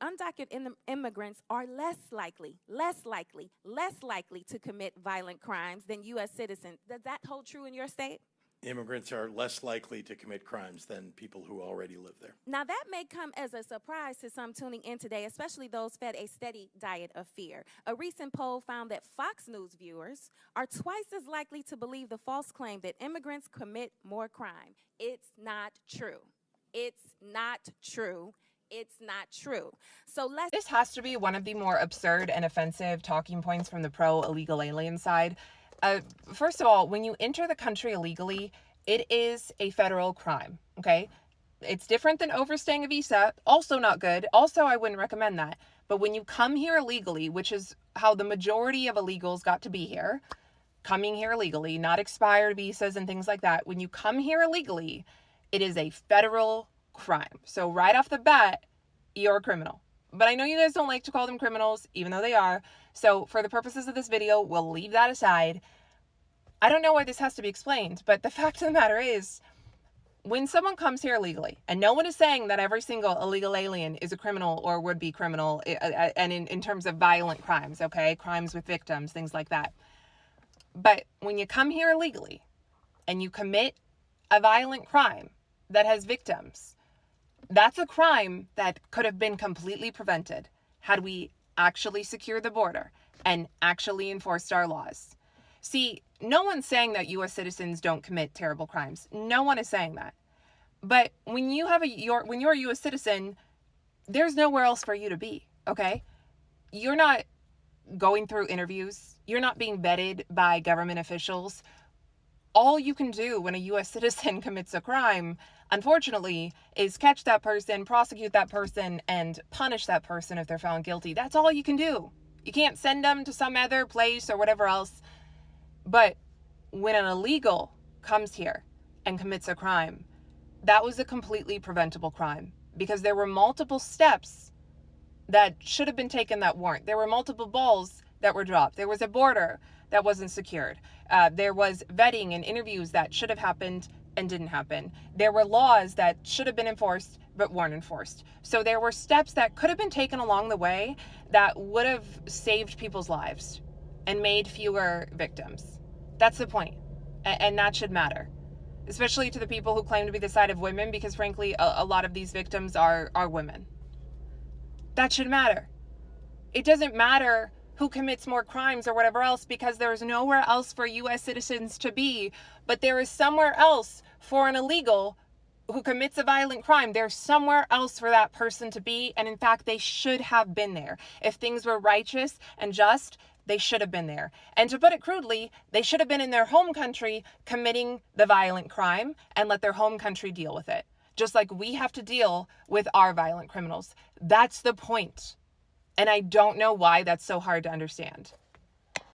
undocumented immigrants are less likely to commit violent crimes than U.S. citizens. Does that hold true in your state? Immigrants are less likely to commit crimes than people who already live there. Now, that may come as a surprise to some tuning in today, especially those fed a steady diet of fear. A recent poll found that Fox News viewers are twice as likely to believe the false claim that immigrants commit more crime. It's not true. It's not true. It's not true. So This has to be one of the more absurd and offensive talking points from the pro-illegal alien side. First of all, when you enter the country illegally, it is a federal crime, okay? It's different than overstaying a visa. Also not good. Also, I wouldn't recommend that. But when you come here illegally, which is how the majority of illegals got to be here, coming here illegally, not expired visas and things like that. When you come here illegally, it is a federal crime. So right off the bat, you're a criminal. But I know you guys don't like to call them criminals, even though they are. So for the purposes of this video, we'll leave that aside. I don't know why this has to be explained, but the fact of the matter is, when someone comes here illegally, and no one is saying that every single illegal alien is a criminal or would be criminal, and in terms of violent crimes, okay? Crimes with victims, things like that. But when you come here illegally and you commit a violent crime that has victims, that's a crime that could have been completely prevented had we actually secured the border and actually enforced our laws. See, no one's saying that U.S. citizens don't commit terrible crimes. No one is saying that. But when you have when you're a U.S. citizen, there's nowhere else for you to be, okay? You're not going through interviews. You're not being vetted by government officials. All you can do when a U.S. citizen commits a crime, unfortunately, is catch that person, prosecute that person, and punish that person if they're found guilty. That's all you can do. You can't send them to some other place or whatever else. But when an illegal comes here and commits a crime, that was a completely preventable crime because there were multiple steps that should have been taken that weren't. There were multiple balls that were dropped. There was a border that wasn't secured. There was vetting and interviews that should have happened and didn't happen. There were laws that should have been enforced but weren't enforced. So there were steps that could have been taken along the way that would have saved people's lives and made fewer victims. That's the point. And that should matter, especially to the people who claim to be the side of women, because frankly, a lot of these victims are women. That should matter. It doesn't matter who commits more crimes or whatever else, because there's nowhere else for U.S. citizens to be, but there is somewhere else for an illegal who commits a violent crime. There's somewhere else for that person to be, and in fact, they should have been there. If things were righteous and just, they should have been there. And to put it crudely, they should have been in their home country committing the violent crime and let their home country deal with it. Just like we have to deal with our violent criminals. That's the point. And I don't know why that's so hard to understand.